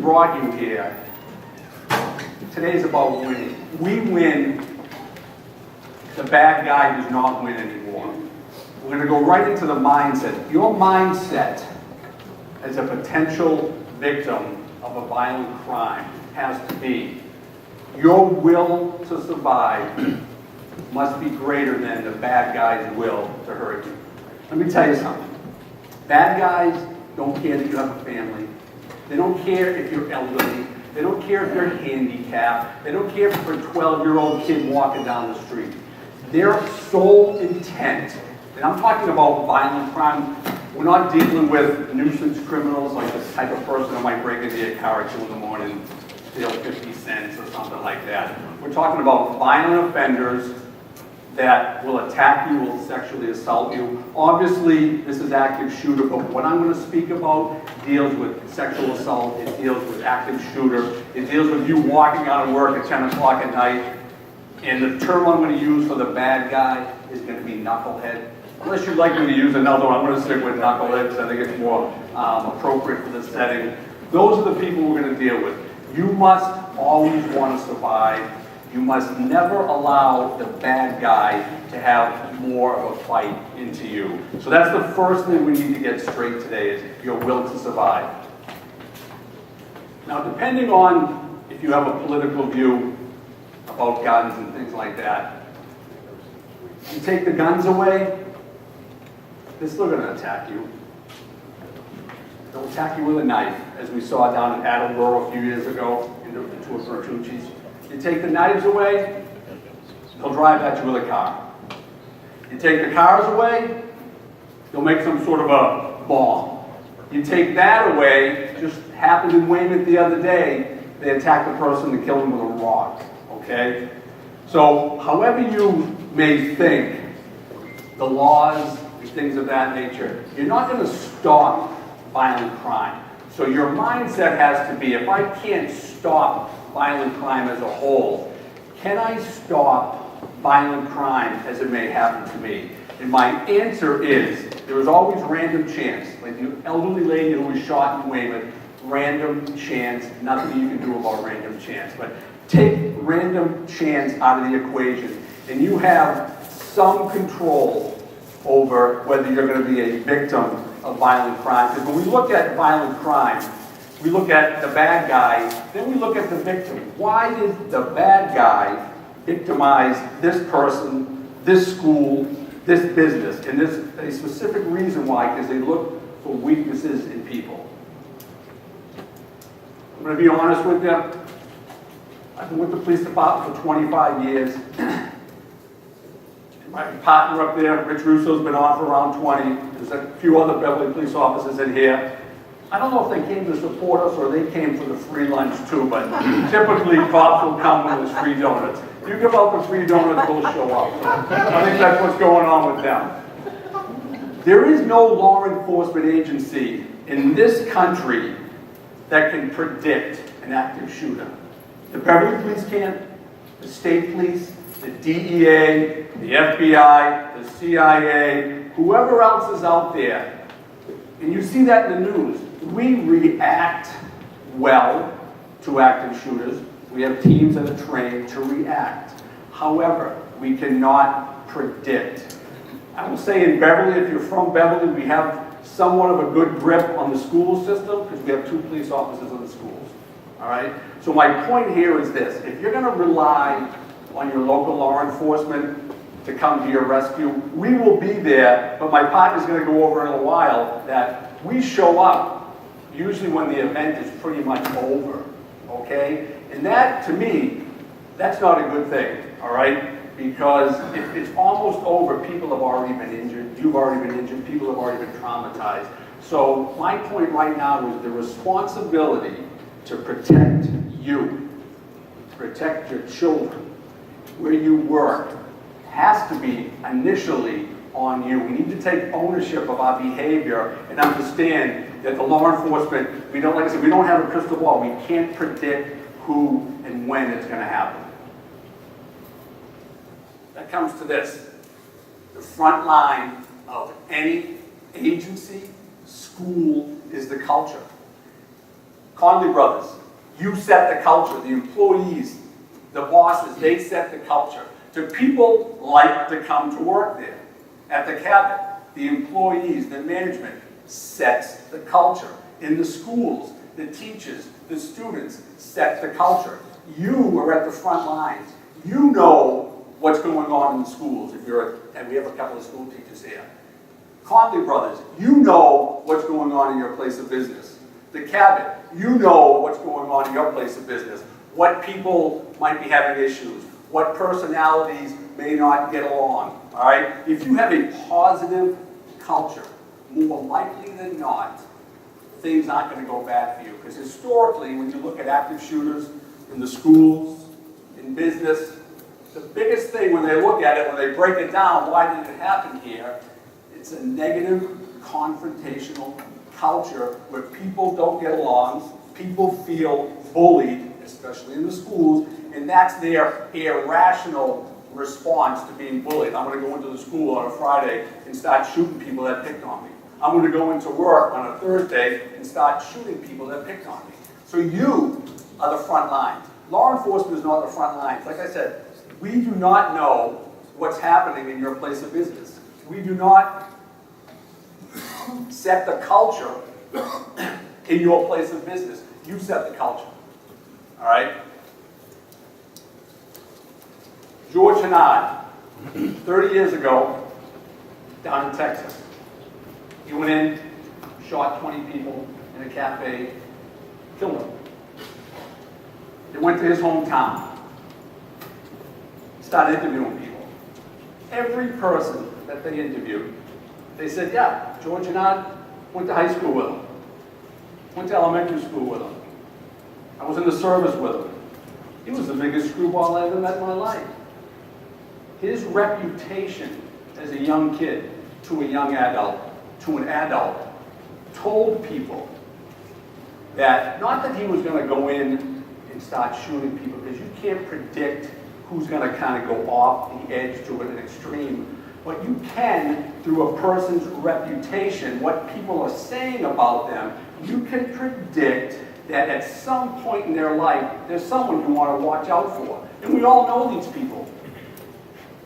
Brought you here. Today's about winning. We win. The bad guy does not win anymore. We're going to go right into the mindset. Your mindset as a potential victim of a violent crime has to be your will to survive must be greater than the bad guy's will to hurt you. Let me tell you something. Bad guys don't care that you have a family. They don't care if you're elderly. They don't care if you're handicapped. They don't care if you're a 12-year-old kid walking down the street. Their sole intent, and I'm talking about violent crime, we're not dealing with nuisance criminals like the type of person that might break into your car at 2 in the morning, steal 50 cents or something like that. We're talking about violent offenders that will attack you, will sexually assault you. Obviously, this is active shooter, but what I'm going to speak about deals with sexual assault, it deals with active shooter, it deals with you walking out of work at 10 o'clock at night, and the term I'm going to use for the bad guy is going to be knucklehead. Unless you'd like me to use another one, I'm going to stick with knucklehead because I think it's more appropriate for the setting. Those are the people we're going to deal with. You must always want to survive. You must never allow the bad guy to have more of a fight into you. So that's the first thing we need to get straight today is your will to survive. Now, depending on if you have a political view about guns and things like that, you take the guns away, they're still going to attack you. They'll attack you with a knife, as we saw down in Attleboro a few years ago, into a Bertucci's. You take the knives away, they'll drive at you with a car. You take the cars away, they'll make some sort of a bomb. You take that away, just happened in Weymouth the other day, they attacked the person and killed him with a rock, okay? So, however you may think, the laws and things of that nature, you're not going to stop violent crime. So your mindset has to be, if I can't stop violent crime as a whole, can I stop violent crime as it may happen to me? And my answer is, there is always random chance. Like the elderly lady who was shot in Weymouth, random chance, nothing you can do about random chance. But take random chance out of the equation, and you have some control over whether you're going to be a victim of violent crime. Because when we look at violent crime, we look at the bad guy, then we look at the victim. Why did the bad guy victimize this person, this school, this business? And there's a specific reason why, because they look for weaknesses in people. I'm going to be honest with you. I've been with the police department for 25 years. My partner up there, Rich Russo's been on for around 20. There's a few other Beverly police officers in here. I don't know if they came to support us or they came for the free lunch too, but typically cops will come when there's free donuts. You give out the free donuts, they'll show up. So I think that's what's going on with them. There is no law enforcement agency in this country that can predict an active shooter. The Beverly Police can't, the state police, the DEA, the FBI, the CIA, whoever else is out there. And you see that in the news. We react well to active shooters. We have teams that are trained to react. However, we cannot predict. I will say in Beverly, if you're from Beverly, we have somewhat of a good grip on the school system because we have 2 police officers in the schools. All right? So my point here is this. If you're going to rely on your local law enforcement to come to your rescue, we will be there, but my partner's going to go over in a while that we show up usually when the event is pretty much over, okay? And that, to me, that's not a good thing, all right? Because if it's almost over, people have already been injured, you've already been injured, people have already been traumatized. So my point right now is the responsibility to protect you, protect your children, where you work, has to be initially on you. We need to take ownership of our behavior and understand that the law enforcement, we don't, like I said, we don't have a crystal ball. We can't predict who and when it's going to happen. That comes to this. The front line of any agency, school, is the culture. Conley Brothers, you set the culture. The employees, the bosses, they set the culture. Do people like to come to work there? At the Cabot, the employees, the management sets the culture. In the schools, the teachers, the students set the culture. You are at the front lines. You know what's going on in the schools. And we have a couple of school teachers here. Conley Brothers, you know what's going on in your place of business. The Cabot, you know what's going on in your place of business. What people might be having issues. What personalities may not get along. All right? If you have a positive culture, more likely than not, things aren't going to go bad for you. Because historically, when you look at active shooters in the schools, in business, the biggest thing when they look at it, when they break it down, why did it happen here? It's a negative, confrontational culture where people don't get along, people feel bullied, especially in the schools, and that's their irrational response to being bullied. I'm going to go into the school on a Friday and start shooting people that picked on me. I'm going to go into work on a Thursday and start shooting people that picked on me. So you are the front lines. Law enforcement is not the front lines. Like I said, we do not know what's happening in your place of business. We do not set the culture in your place of business. You set the culture. All right? George Hennard, 30 years ago, down in Texas. He went in, shot 20 people in a cafe, killed them. They went to his hometown, started interviewing people. Every person that they interviewed, they said, yeah, George Hennard went to high school with him, went to elementary school with him. I was in the service with him. He was the biggest screwball I ever met in my life. His reputation as a young kid to a young adult, to an adult, told people that, not that he was going to go in and start shooting people, because you can't predict who's going to kind of go off the edge to an extreme, but you can, through a person's reputation, what people are saying about them, you can predict that at some point in their life, there's someone you want to watch out for. And we all know these people.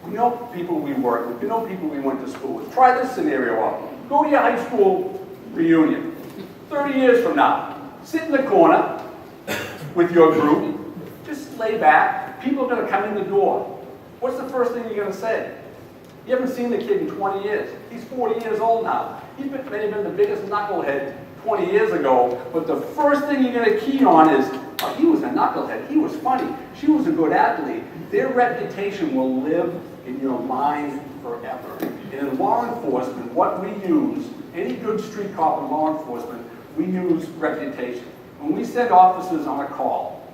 We know people we work with. We know people we went to school with. Try this scenario out. Go to your high school reunion. 30 years from now. Sit in the corner with your group. Just lay back. People are going to come in the door. What's the first thing you're going to say? You haven't seen the kid in 20 years. He's 40 years old now. He may have been the biggest knucklehead 20 years ago, but the first thing you're going to key on is, oh, he was a knucklehead. He was funny. She was a good athlete. Their reputation will live in your mind forever. And in law enforcement, what we use, any good street cop in law enforcement, we use reputation. When we send officers on a call,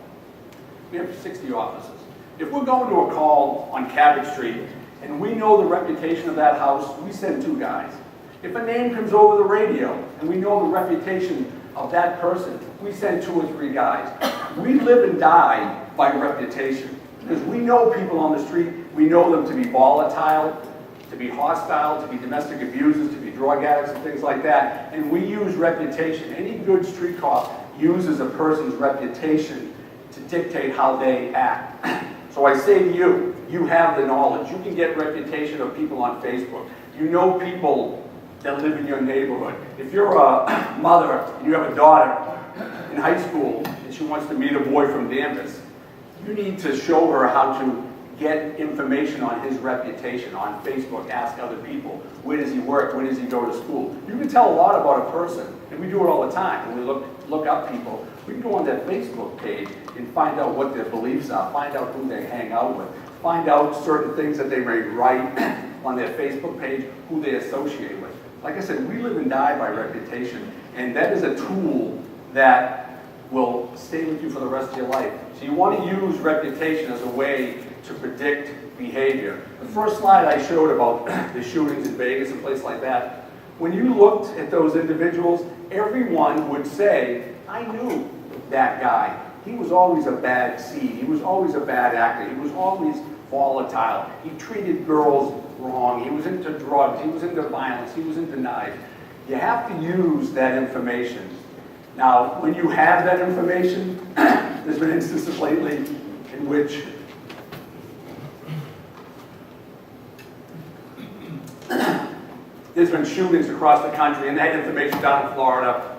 we have 60 officers. If we're going to a call on Cabot Street and we know the reputation of that house, we send 2 guys. If a name comes over the radio and we know the reputation of that person, we send 2 or 3 guys. We live and die by reputation. Because we know people on the street, we know them to be volatile, to be hostile, to be domestic abusers, to be drug addicts and things like that. And we use reputation. Any good street cop uses a person's reputation to dictate how they act. So I say to you, you have the knowledge. You can get reputation of people on Facebook. You know people that live in your neighborhood. If you're a mother and you have a daughter in high school and she wants to meet a boy from Danvers, you need to show her how to get information on his reputation on Facebook. Ask other people, where does he work, where does he go to school? You can tell a lot about a person, and we do it all the time. When we look up people, we can go on their Facebook page and find out what their beliefs are, find out who they hang out with, find out certain things that they may write on their Facebook page, who they associate with. Like I said, we live and die by reputation, and that is a tool that will stay with you for the rest of your life. So you want to use reputation as a way to predict behavior. The first slide I showed about the shootings in Vegas and places like that, when you looked at those individuals, everyone would say, I knew that guy. He was always a bad seed. He was always a bad actor. He was always volatile. He treated girls wrong. He was into drugs. He was into violence. He was into knives. You have to use that information. Now, when you have that information, there's been instances lately in which there's been shootings across the country, and they had information down in Florida,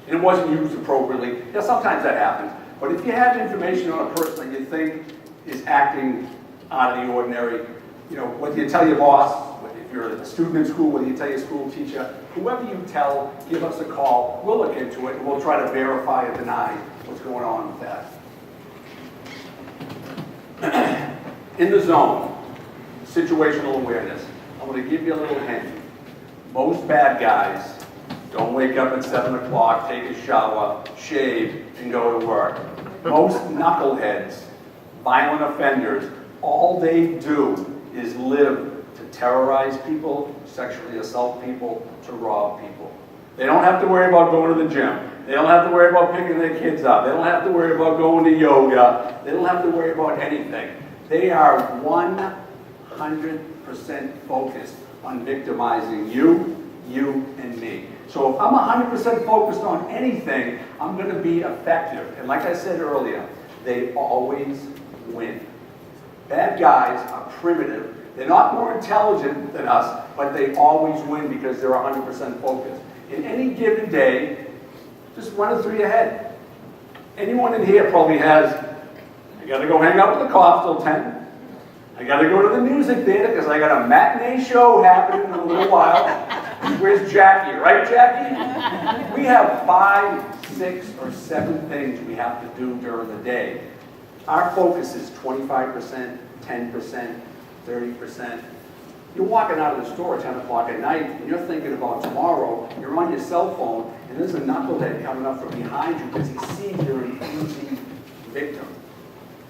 and it wasn't used appropriately. Yeah, sometimes that happens. But if you have information on a person that you think is acting out of the ordinary, you know, whether you tell your boss, if you're a student in school, whether you tell your school teacher, whoever you tell, give us a call. We'll look into it, and we'll try to verify or deny what's going on with that. In the zone, situational awareness. I'm going to give you a little hint. Most bad guys don't wake up at 7 o'clock, take a shower, shave, and go to work. Most knuckleheads, violent offenders, all they do is live to terrorize people, sexually assault people, to rob people. They don't have to worry about going to the gym. They don't have to worry about picking their kids up. They don't have to worry about going to yoga. They don't have to worry about anything. They are 100% focused on victimizing you, and me. So if I'm 100% focused on anything, I'm going to be effective. And like I said earlier, they always win. Bad guys are primitive. They're not more intelligent than us, but they always win because they're 100% focused. In any given day, just run it through your head. Anyone in here probably has, I got to go hang out with the cops till 10. I got to go to the music theater because I got a matinee show happening in a little while. Where's Jackie? Right, Jackie? We have 5, 6, or 7 things we have to do during the day. Our focus is 25%, 10%, 30%. You're walking out of the store at 10 o'clock at night, and you're thinking about tomorrow. You're on your cell phone, and there's a knucklehead coming up from behind you because he sees you're an easy victim.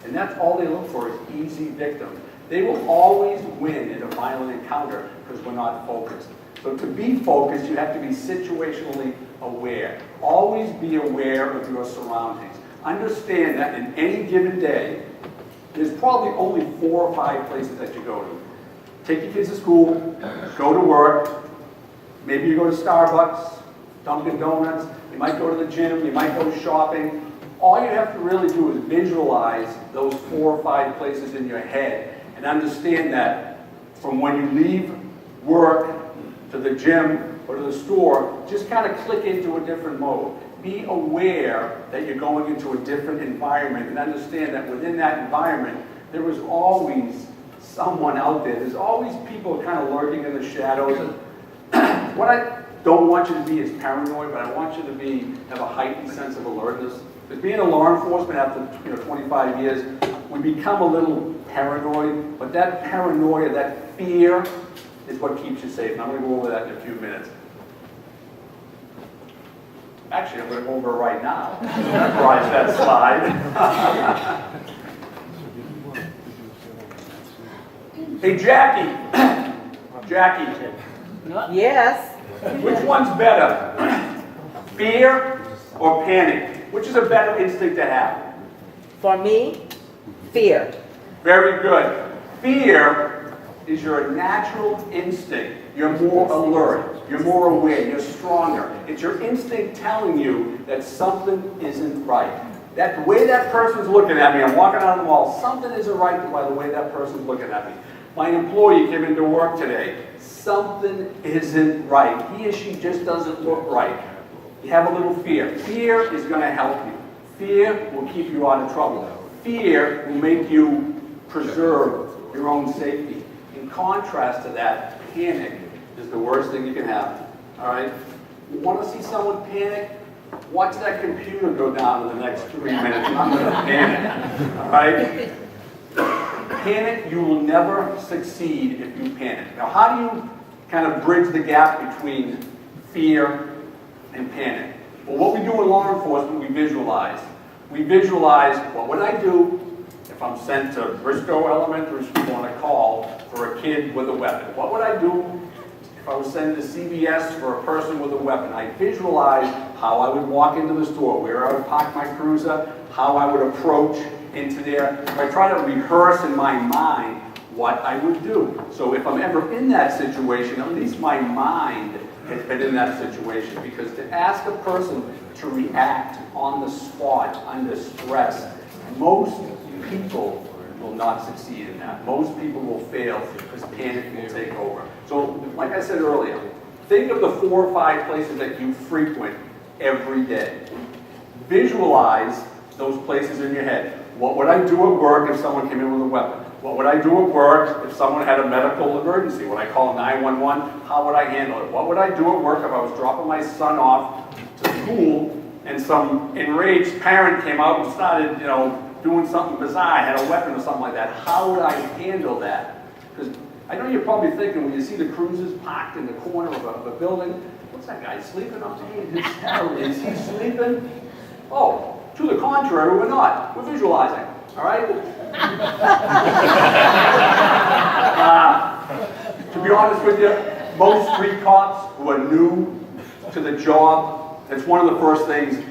And that's all they look for is easy victims. They will always win in a violent encounter because we're not focused. So to be focused, you have to be situationally aware. Always be aware of your surroundings. Understand that in any given day, there's probably only 4 or 5 places that you go to. Take your kids to school, go to work, maybe you go to Starbucks, Dunkin' Donuts, you might go to the gym, you might go shopping. All you have to really do is visualize those 4 or 5 places in your head and understand that from when you leave work to the gym or to the store, just kind of click into a different mode. Be aware that you're going into a different environment and understand that within that environment, there is always someone out there. There's always people kind of lurking in the shadows. What I don't want you to be is paranoid, but I want you to have a heightened sense of alertness. Because being a law enforcement after 25 years, we become a little paranoid, but that paranoia, that fear, is what keeps you safe. And I'm going to go over that in a few minutes. Actually, I'm going to go over it right now. Memorize that slide. Hey, Jackie. Jackie. Yes. Which one's better? Fear or panic? Which is a better instinct to have? For me, fear. Very good. Fear is your natural instinct. You're more alert. You're more aware. You're stronger. It's your instinct telling you that something isn't right. That the way that person's looking at me, I'm walking out of the mall, something isn't right by the way that person's looking at me. My employee came into work today. Something isn't right. He or she just doesn't look right. You have a little fear. Fear is going to help you. Fear will keep you out of trouble. Fear will make you preserve your own safety. In contrast to that, panic is the worst thing you can have. All right? You want to see someone panic? Watch that computer go down in the next 3 minutes. I'm going to panic. All right? panic, you will never succeed if you panic. Now, how do you kind of bridge the gap between fear and panic? Well, what we do in law enforcement, we visualize. We visualize, what would I do if I'm sent to Briscoe Elementary School on a call for a kid with a weapon? What would I do if I was sent to CVS for a person with a weapon? I visualize how I would walk into the store, where I would park my cruiser, how I would approach into there. I try to rehearse in my mind what I would do. So if I'm ever in that situation, at least my mind has been in that situation. Because to ask a person to react on the spot under stress, most people will not succeed in that. Most people will fail because panic will take over. So like I said earlier, think of the 4 or 5 places that you frequent every day. Visualize those places in your head. What would I do at work if someone came in with a weapon? What would I do at work if someone had a medical emergency? Would I call 911? How would I handle it? What would I do at work if I was dropping my son off to school and some enraged parent came out and started, doing something bizarre, had a weapon or something like that? How would I handle that? Because I know you're probably thinking when you see the cruisers parked in the corner of a building, what's that guy sleeping up there? Is he sleeping? Oh, to the contrary, we're not. We're visualizing. All right? To be honest with you, most street cops who are new to the job, it's one of the first things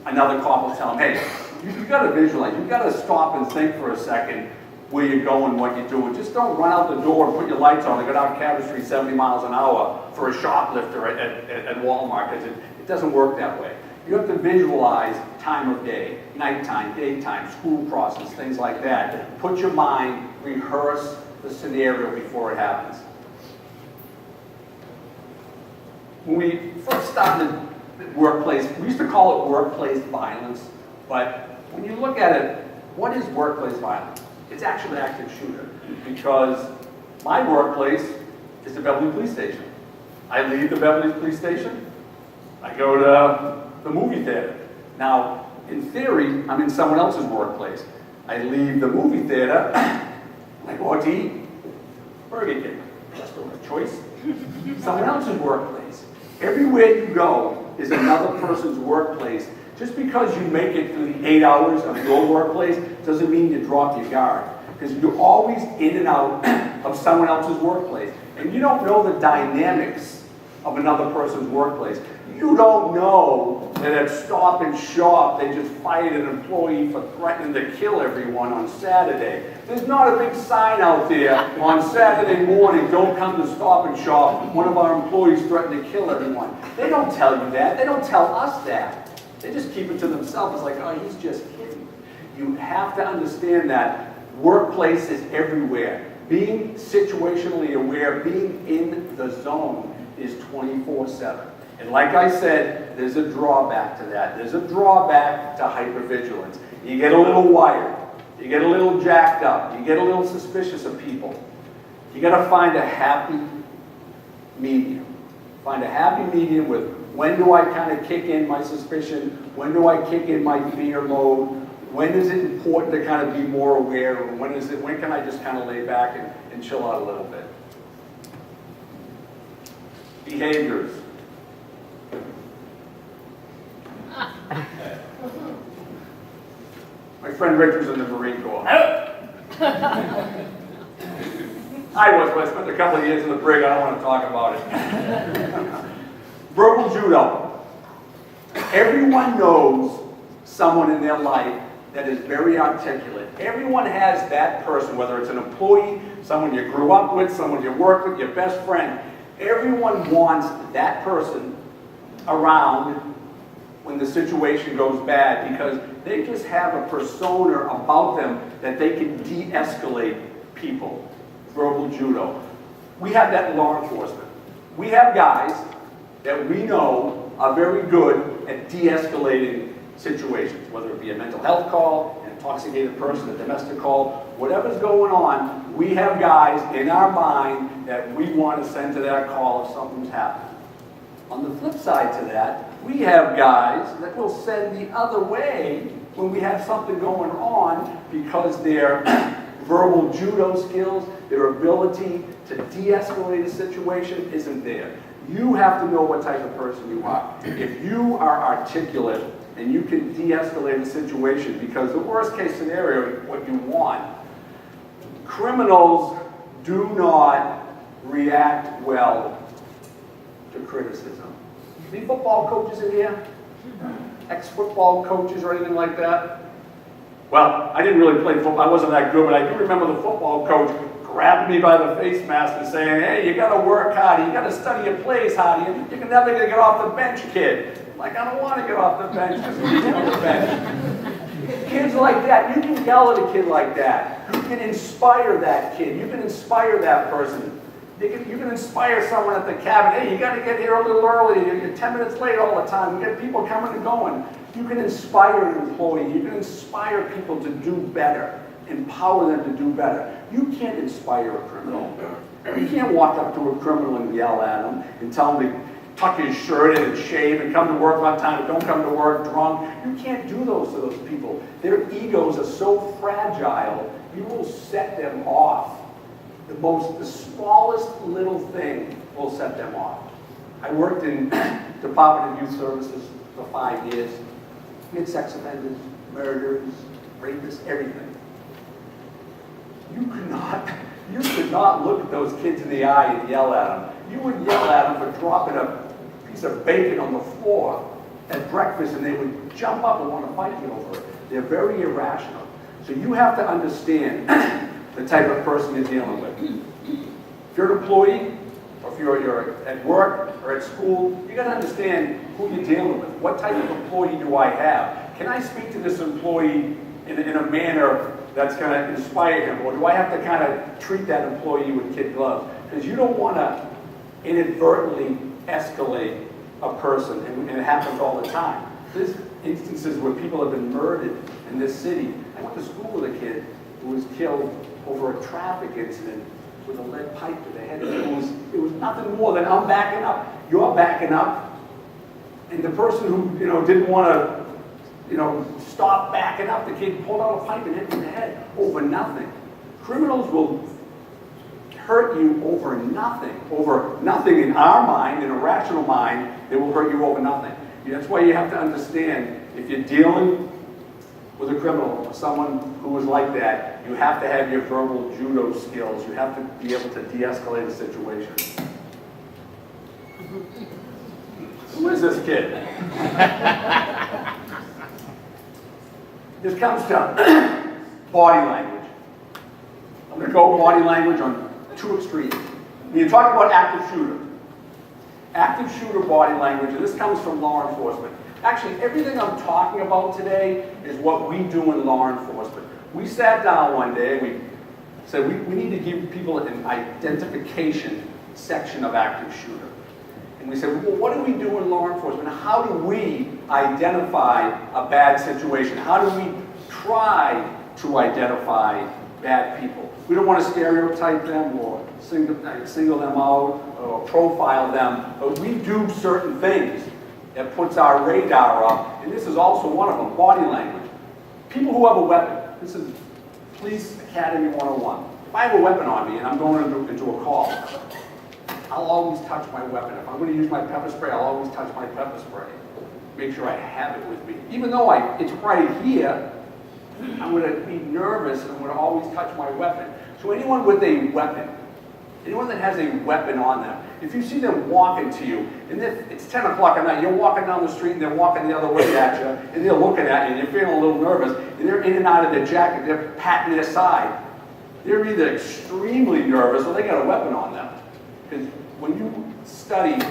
another cop will tell them, hey, you got to visualize. You got to stop and think for a second where you're going, what you're doing. Just don't run out the door and put your lights on and go down Cabot Street 70 miles an hour for a shoplifter at Walmart, because it doesn't work that way. You have to visualize time of day, nighttime, daytime, school process, things like that. Put your mind, rehearse the scenario before it happens. When we first started workplace, we used to call it workplace violence, but when you look at it, what is workplace violence? It's actually an active shooter, because my workplace is the Beverly Police Station. I leave the Beverly Police Station, I go to the movie theater. Now, in theory, I'm in someone else's workplace. I leave the movie theater, I go out to eat Burger King. That's still a choice. Someone else's workplace. Everywhere you go is another person's workplace. Just because you make it through the 8 hours of your workplace doesn't mean you drop your guard. Because you're always in and out of someone else's workplace. And you don't know the dynamics of another person's workplace. You don't know that at Stop and Shop they just fired an employee for threatening to kill everyone on Saturday. There's not a big sign out there on Saturday morning, don't come to Stop and Shop. One of our employees threatened to kill everyone. They don't tell you that. They don't tell us that. They just keep it to themselves. It's like, oh, he's just kidding. You have to understand that workplace is everywhere. Being situationally aware, being in the zone is 24/7. And like I said, there's a drawback to that. There's a drawback to hypervigilance. You get a little wired. You get a little jacked up. You get a little suspicious of people. You got to find a happy medium. Find a happy medium with when do I kind of kick in my suspicion? When do I kick in my fear mode? When is it important to kind of be more aware? And when can I just kind of lay back and chill out a little bit? Behaviors. My friend Rich was in the Marine Corps. I was, but I spent a couple of years in the brig. I don't want to talk about it. Verbal judo. Everyone knows someone in their life that is very articulate. Everyone has that person, whether it's an employee, someone you grew up with, someone you work with, your best friend. Everyone wants that person around when the situation goes bad, because they just have a persona about them that they can de-escalate people. Verbal judo. We have that in law enforcement. We have guys that we know are very good at de-escalating situations, whether it be a mental health call, an intoxicated person, a domestic call, whatever's going on, we have guys in our mind that we want to send to that call if something's happened. On the flip side to that, we have guys that will send the other way when we have something going on because they're verbal judo skills, their ability to de-escalate a situation isn't there. You have to know what type of person you are. If you are articulate and you can de-escalate a situation, because the worst case scenario, what you want, criminals do not react well to criticism. Any football coaches in here? Ex-football coaches or anything like that? Well, I didn't really play football. I wasn't that good, but I do remember the football coach grabbed me by the face mask and saying, hey, you got to work hard. You got to study your plays hard. You're never going to get off the bench, kid. I'm like, I don't want to get off the bench because he's on the bench. Kids like that, you can yell at a kid like that. You can inspire that kid. You can inspire that person. You can inspire someone at the cabin. Hey, you got to get here a little early. You're 10 minutes late all the time. We get people coming and going. You can inspire an employee. You can inspire people to do better. Empower them to do better. You can't inspire a criminal. You can't walk up to a criminal and yell at him and tell him to tuck his shirt in and shave and come to work on time, don't come to work drunk. You can't do those to those people. Their egos are so fragile, you will set them off. The smallest little thing will set them off. I worked in Department of Youth Services for 5 years. We had sex offenders, murderers, rapists, everything. You could not look at those kids in the eye and yell at them. You would yell at them for dropping a piece of bacon on the floor at breakfast, and they would jump up and want to fight you over it. They're very irrational. So you have to understand the type of person you're dealing with. If you're an employee, or if you're at work or at school, you got to understand who you're dealing with. What type of employee do I have? Can I speak to this employee in a manner that's going to inspire him, or do I have to kind of treat that employee with kid gloves? Because you don't want to inadvertently escalate a person, and it happens all the time. There's instances where people have been murdered in this city. I went to school with a kid who was killed over a traffic incident with a lead pipe to the head. It was nothing more than I'm backing up. You're backing up, and the person who didn't want to stop backing up, the kid pulled out a pipe and hit him in the head over nothing. Criminals will hurt you over nothing. Over nothing in our mind, in a rational mind, they will hurt you over nothing. That's why you have to understand, if you're dealing with a criminal or someone who is like that, you have to have your verbal judo skills. You have to be able to de-escalate a situation. Who is this kid? This comes to body language. I'm going to go body language on two extremes. When you talk about active shooter body language, and this comes from law enforcement. Actually, everything I'm talking about today is what we do in law enforcement. We sat down one day and we said we need to give people an identification section of active shooter. And we said, well, what do we do in law enforcement? How do we identify a bad situation? How do we try to identify bad people? We don't want to stereotype them or single them out or profile them, but we do certain things that puts our radar up, and this is also one of them, body language. People who have a weapon, this is Police Academy 101. If I have a weapon on me and I'm going into a call, I'll always touch my weapon. If I'm going to use my pepper spray, I'll always touch my pepper spray. Make sure I have it with me. Even though it's right here, I'm going to be nervous and I'm going to always touch my weapon. So anyone with a weapon, anyone that has a weapon on them, if you see them walking to you, and it's 10 o'clock at night, you're walking down the street and they're walking the other way at you, and they're looking at you, and you're feeling a little nervous, and they're in and out of their jacket, they're patting their side. They're either extremely nervous or they got a weapon on them. Because when you study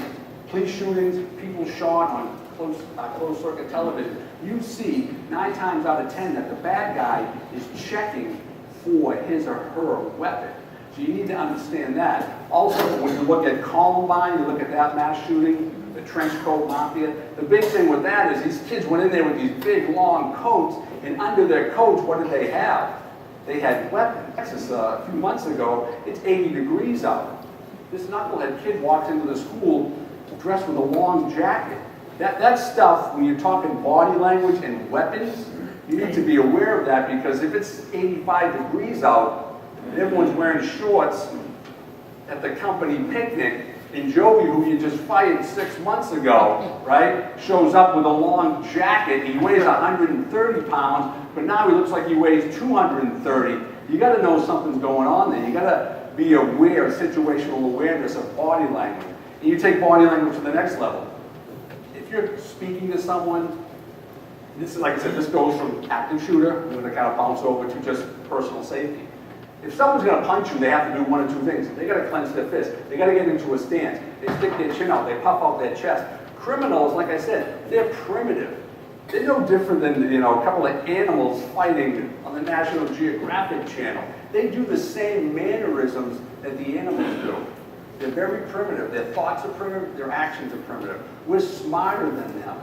police shootings, people shot on closed circuit television, you see 9 times out of 10 that the bad guy is checking for his or her weapon. So you need to understand that. Also, when you look at Columbine, you look at that mass shooting, the trench coat mafia, the big thing with that is these kids went in there with these big long coats, and under their coats, what did they have? They had weapons. Texas, a few months ago, it's 80 degrees out. This knucklehead kid walks into the school dressed with a long jacket. That stuff, when you're talking body language and weapons, you need to be aware of that, because if it's 85 degrees out, and everyone's wearing shorts at the company picnic, and Joey, who you just fired 6 months ago, right, shows up with a long jacket. He weighs 130 pounds, but now he looks like he weighs 230. You got to know something's going on there. You got to be aware, situational awareness of body language. And you take body language to the next level. If you're speaking to someone, this is, like I said, this goes from active shooter, I'm going to kind of bounce over to just personal safety. If someone's going to punch you, they have to do one of two things. They got to clench their fist. They got to get into a stance. They stick their chin out. They puff out their chest. Criminals, like I said, they're primitive. They're no different than, you know, a couple of animals fighting on the National Geographic Channel. They do the same mannerisms that the animals do. They're very primitive. Their thoughts are primitive. Their actions are primitive. We're smarter than them.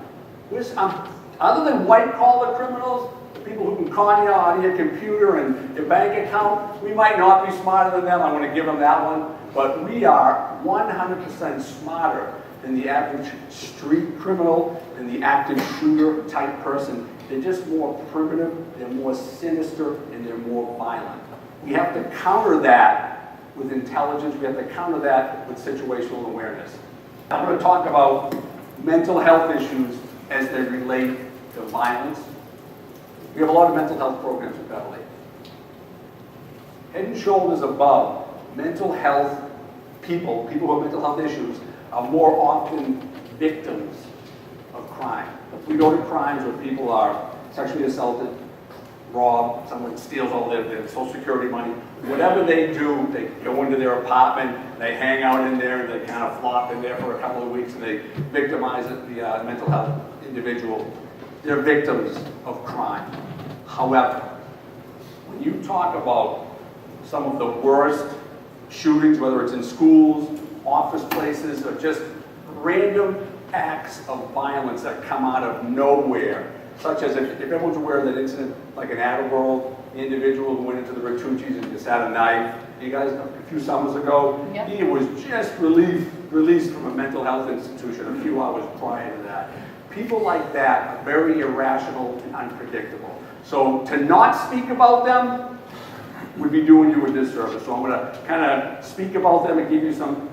Other than white-collar criminals, the people who can con you out of your computer and your bank account, we might not be smarter than them. I'm going to give them that one. But we are 100% smarter than the average street criminal and the active shooter type person. They're just more primitive, they're more sinister, and they're more violent. We have to counter that with intelligence. We have to counter that with situational awareness. I'm going to talk about mental health issues as they relate to violence. We have a lot of mental health programs at Beverly. Head and shoulders above, mental health people who have mental health issues are more often victims of crime. We go to crimes where people are sexually assaulted, robbed, someone steals all their Social Security money. Whatever they do, they go into their apartment, they hang out in there, and they kind of flop in there for a couple of weeks, and they victimize the mental health individual. They're victims of crime. However, when you talk about some of the worst shootings, whether it's in schools, office places, or just random acts of violence that come out of nowhere, such as if everyone's aware of that incident, like in Attleboro, the individual who went into the Bertucci's and just had a knife, you guys, a few summers ago, Yep. He was just released from a mental health institution a few hours prior to that. People like that are very irrational and unpredictable. So to not speak about them would be doing you a disservice. So I'm going to kind of speak about them and give you some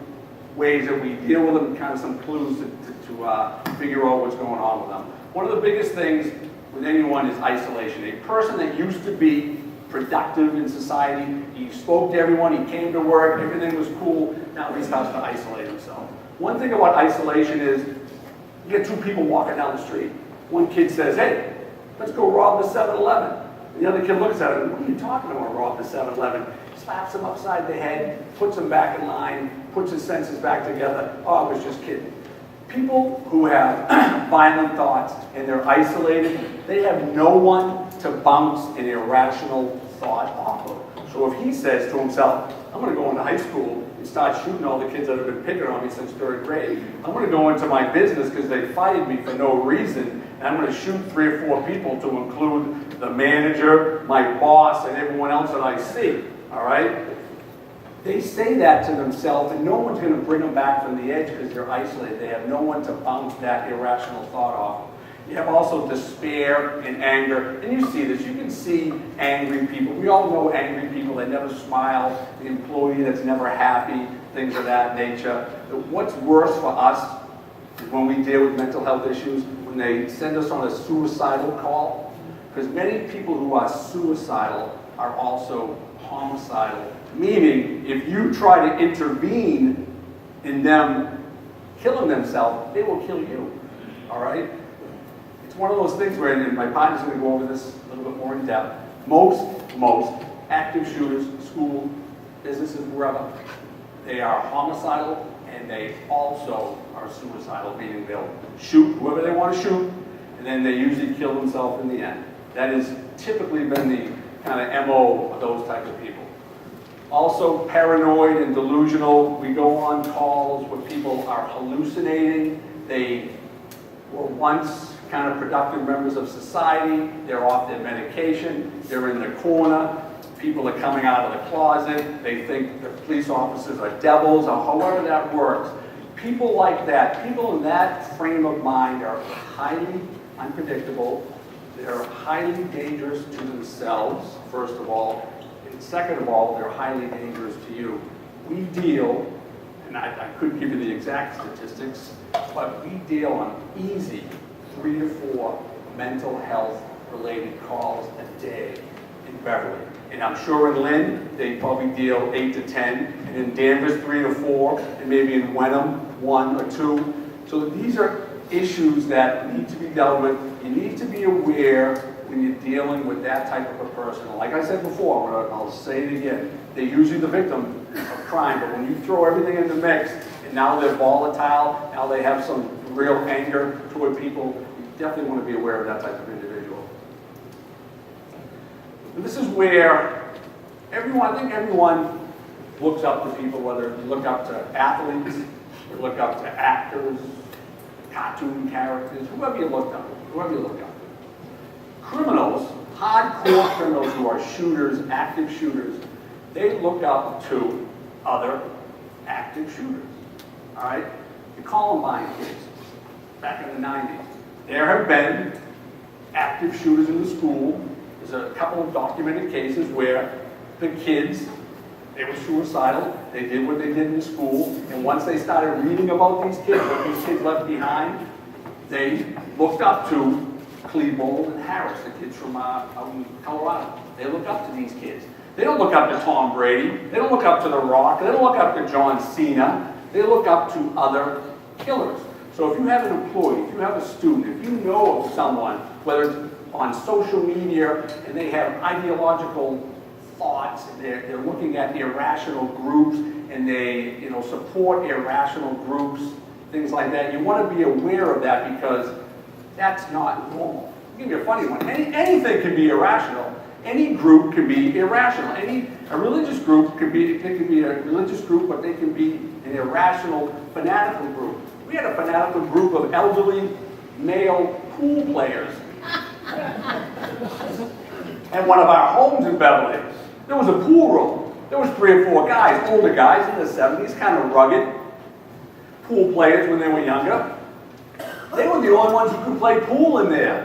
ways that we deal with them, kind of some clues to figure out what's going on with them. One of the biggest things with anyone is isolation. A person that used to be productive in society, he spoke to everyone, he came to work, everything was cool, now he starts to isolate himself. One thing about isolation is you get two people walking down the street. One kid says, hey, let's go rob the 7-Eleven. The other kid looks at him, what are you talking about, rob the 7-Eleven? Slaps him upside the head, puts him back in line, puts his senses back together. Oh, I was just kidding. People who have violent thoughts and they're isolated, they have no one to bounce an irrational thought off of. So if he says to himself, I'm going to go into high school and start shooting all the kids that have been picking on me since 3rd grade. I'm going to go into my business because they fired me for no reason, and I'm going to shoot 3 or 4 people to include the manager, my boss, and everyone else that I see. All right? They say that to themselves, and no one's going to bring them back from the edge because they're isolated. They have no one to bounce that irrational thought off. You have also despair and anger, and you see this. You can see angry people. We all know angry people that never smile, the employee that's never happy, things of that nature. But what's worse for us is when we deal with mental health issues, when they send us on a suicidal call, because many people who are suicidal are also homicidal. Meaning, if you try to intervene in them killing themselves, they will kill you. All right? It's one of those things where, and my partner's going to go over this a little bit more in depth. Most active shooters, school, businesses, wherever, they are homicidal and they also are suicidal, meaning they'll shoot whoever they want to shoot, and then they usually kill themselves in the end. That has typically been the kind of MO of those types of people. Also paranoid and delusional. We go on calls where people are hallucinating. They were once kind of productive members of society. They're off their medication. They're in the corner. People are coming out of the closet. They think the police officers are devils, or however that works. People like that, people in that frame of mind are highly unpredictable. They're highly dangerous to themselves, first of all. And second of all, they're highly dangerous to you. We deal, and I couldn't give you the exact statistics, but we deal on easy 3 to 4 mental health related calls a day in Beverly. And I'm sure in Lynn, they probably deal 8 to 10, and in Danvers 3 to 4, and maybe in Wenham 1 or 2. So these are issues that need to be dealt with. You need to be aware when you're dealing with that type of a person. And like I said before, I'll say it again, they're usually the victim of crime, but when you throw everything in the mix, and now they're volatile, now they have some real anger toward people, you definitely want to be aware of that type of individual. And this is where I think everyone looks up to people, whether you look up to athletes, you look up to actors, cartoon characters, whoever you look up to. Criminals, hardcore criminals who are shooters, active shooters, they look up to other active shooters. All right? The Columbine kids, back in the 90s. There have been active shooters in the school. There's a couple of documented cases where the kids, they were suicidal, they did what they did in school, and once they started reading about these kids, what these kids left behind, they looked up to Klebold and Harris, the kids from out in Colorado. They look up to these kids. They don't look up to Tom Brady. They don't look up to The Rock. They don't look up to John Cena. They look up to other killers. So if you have an employee, if you have a student, if you know of someone, whether it's on social media and they have ideological thoughts, and they're looking at irrational groups and they support irrational groups, things like that, you want to be aware of that because that's not normal. I'll give you a funny one. Anything can be irrational. Any group can be irrational. A religious group can be a religious group, but they can be an irrational, fanatical group. We had a fanatical group of elderly male pool players at one of our homes in Beverly. There was a pool room. There was 3 or 4 guys, older guys in their 70s, kind of rugged, pool players when they were younger. They were the only ones who could play pool in there.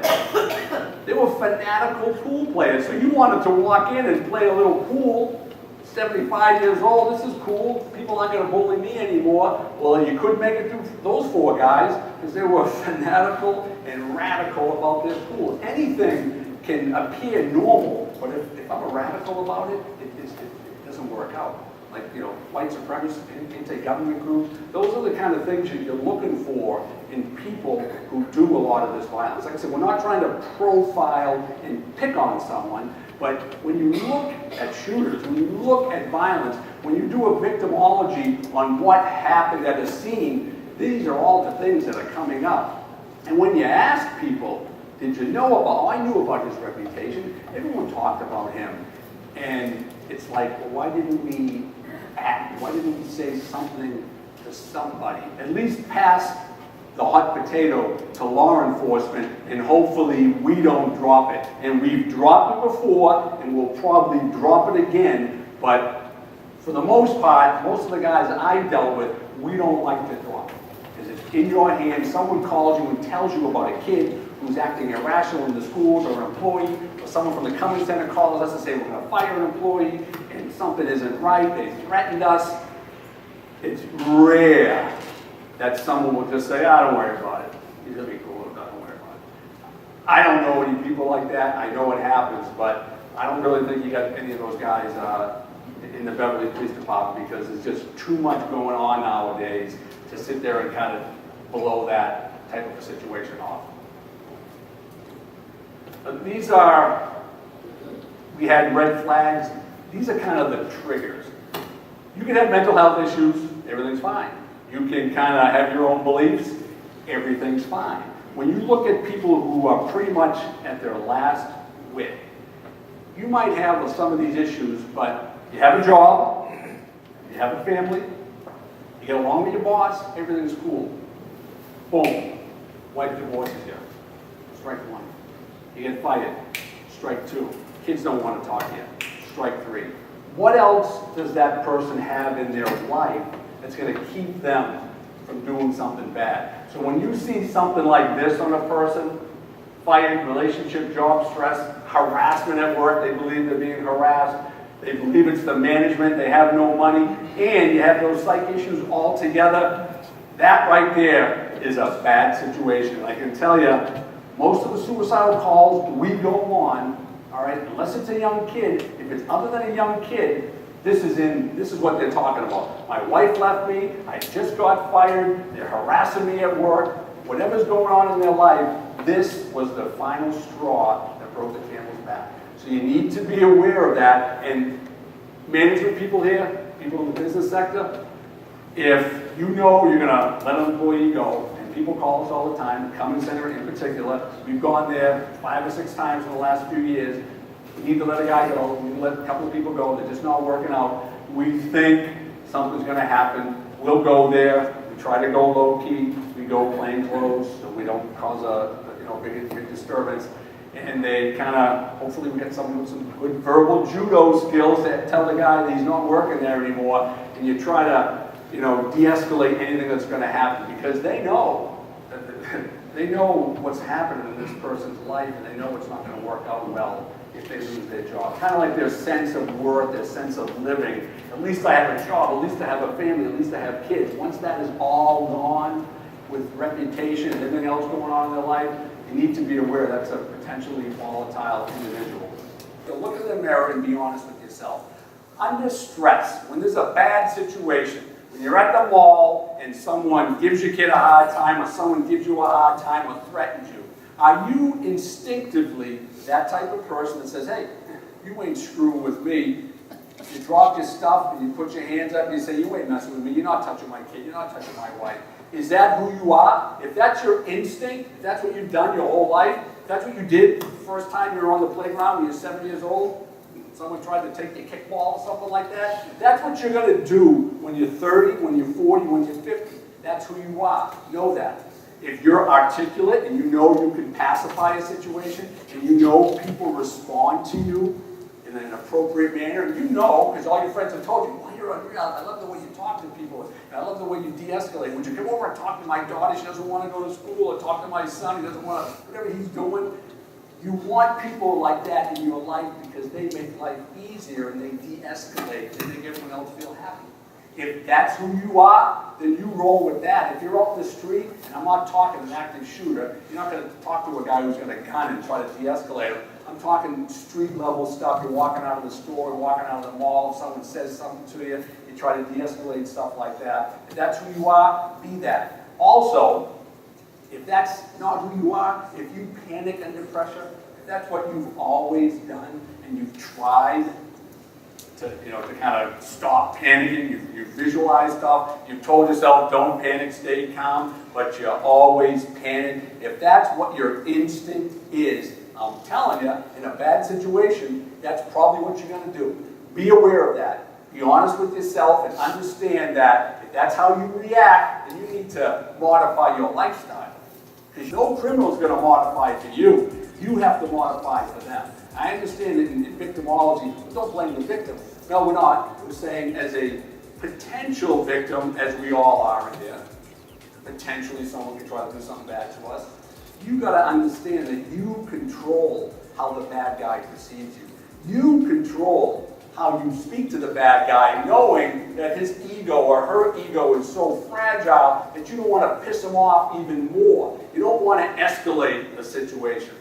They were fanatical pool players. So you wanted to walk in and play a little pool, 75 years old, this is cool, people aren't going to bully me anymore. Well, you couldn't make it through those 4 guys because they were fanatical and radical about their pool. Anything can appear normal, but if I'm a radical about it, it doesn't work out. Like, white supremacists, anti-government groups, those are the kind of things you're looking for in people who do a lot of this violence. Like I said, we're not trying to profile and pick on someone, but when you look at shooters, when you look at violence, when you do a victimology on what happened at a scene, these are all the things that are coming up. And when you ask people, did you know about, I knew about his reputation, everyone talked about him. And it's like, well, why didn't we act? Why didn't we say something to somebody? At least pass the hot potato to law enforcement, and hopefully we don't drop it. And we've dropped it before, and we'll probably drop it again, but for the most part, most of the guys I dealt with, we don't like to drop it. Because it's in your hands, someone calls you and tells you about a kid who's acting irrational in the schools, or an employee, or someone from the Cummings Center calls us and say we're going to fire an employee, and something isn't right, they threatened us. It's rare that someone will just say, don't worry about it. He's going to be cool, don't worry about it. I don't know any people like that. I know it happens, but I don't really think you got any of those guys in the Beverly Police Department, because there's just too much going on nowadays to sit there and kind of blow that type of a situation off. We had red flags. These are kind of the triggers. You can have mental health issues, everything's fine. You can kind of have your own beliefs, everything's fine. When you look at people who are pretty much at their last wit, you might have some of these issues, but you have a job, you have a family, you get along with your boss, everything's cool. Boom, wife divorces you. Strike 1. You get fired. Strike 2. Kids don't want to talk to you. Strike 3. What else does that person have in their life that's going to keep them from doing something bad? So when you see something like this on a person, fired, relationship, job stress, harassment at work, they believe they're being harassed, They believe it's the management, they have no money, and you have those psych issues all together. That right there is a bad situation. I can tell you, most of the suicidal calls we go on, all right, unless it's a young kid, if it's other than a young kid, this is what they're talking about. My wife left me, I just got fired, they're harassing me at work, whatever's going on in their life, this was the final straw that broke the camel's back. So you need to be aware of that, and management people here, people in the business sector, if you know you're gonna let an employee go, and people call us all the time, Cummins Center in particular, we've gone there 5 or 6 times in the last few years, we need to let a guy go, we need to let a couple of people go, they're just not working out. We think something's gonna happen, we'll go there, we try to go low key, we go plain clothes, so we don't cause a big disturbance. And they kind of, hopefully we get someone with some good verbal judo skills that tell the guy that he's not working there anymore, and you try to, de-escalate anything that's going to happen, because they know what's happening in this person's life, and they know it's not going to work out well if they lose their job. Kind of like their sense of worth, their sense of living. At least I have a job, at least I have a family, at least I have kids. Once that is all gone, with reputation and everything else going on in their life, you need to be aware that's a potentially volatile individual. So look in the mirror and be honest with yourself. Under stress, when there's a bad situation, when you're at the mall and someone gives your kid a hard time, or someone gives you a hard time, or threatens you, are you instinctively that type of person that says, hey, you ain't screwing with me? You drop your stuff and you put your hands up and you say, you ain't messing with me, you're not touching my kid, you're not touching my wife. Is that who you are? If that's your instinct, if that's what you've done your whole life, if that's what you did the first time you were on the playground when you were 7 years old, someone tried to take your kickball or something like that, that's what you're going to do when you're 30, when you're 40, when you're 50. That's who you are. Know that. If you're articulate and you know you can pacify a situation, and you know people respond to you in an appropriate manner, and you know, because all your friends have told you, well, you're unreal, I love the way you talk to people, and I love the way you de-escalate. Would you come over and talk to my daughter? She doesn't want to go to school, or talk to my son, he doesn't want to, whatever he's doing. You want people like that in your life because they make life easier and they de-escalate and they make everyone else feel happy. If that's who you are, then you roll with that. If you're up the street, and I'm not talking an active shooter, you're not going to talk to a guy who's got a gun and try to de-escalate him. I'm talking street level stuff. You're walking out of the store, walking out of the mall, someone says something to you, you try to de-escalate stuff like that. If that's who you are, be that. Also, if that's not who you are, if you panic under pressure, if that's what you've always done and you've tried to kind of stop panicking, you visualize stuff, you've told yourself don't panic, stay calm, but you always panic. If that's what your instinct is, I'm telling you, in a bad situation, that's probably what you're going to do. Be aware of that. Be honest with yourself and understand that if that's how you react, then you need to modify your lifestyle. Because no criminal is going to modify for you. You have to modify for them. I understand that in victimology, but don't blame the victim. No, we're not. We're saying as a potential victim, as we all are in here, potentially someone can try to do something bad to us. You got to understand that you control how the bad guy perceives you. You control how you speak to the bad guy, knowing that his ego or her ego is so fragile that you don't want to piss him off even more. You don't want to escalate the situation.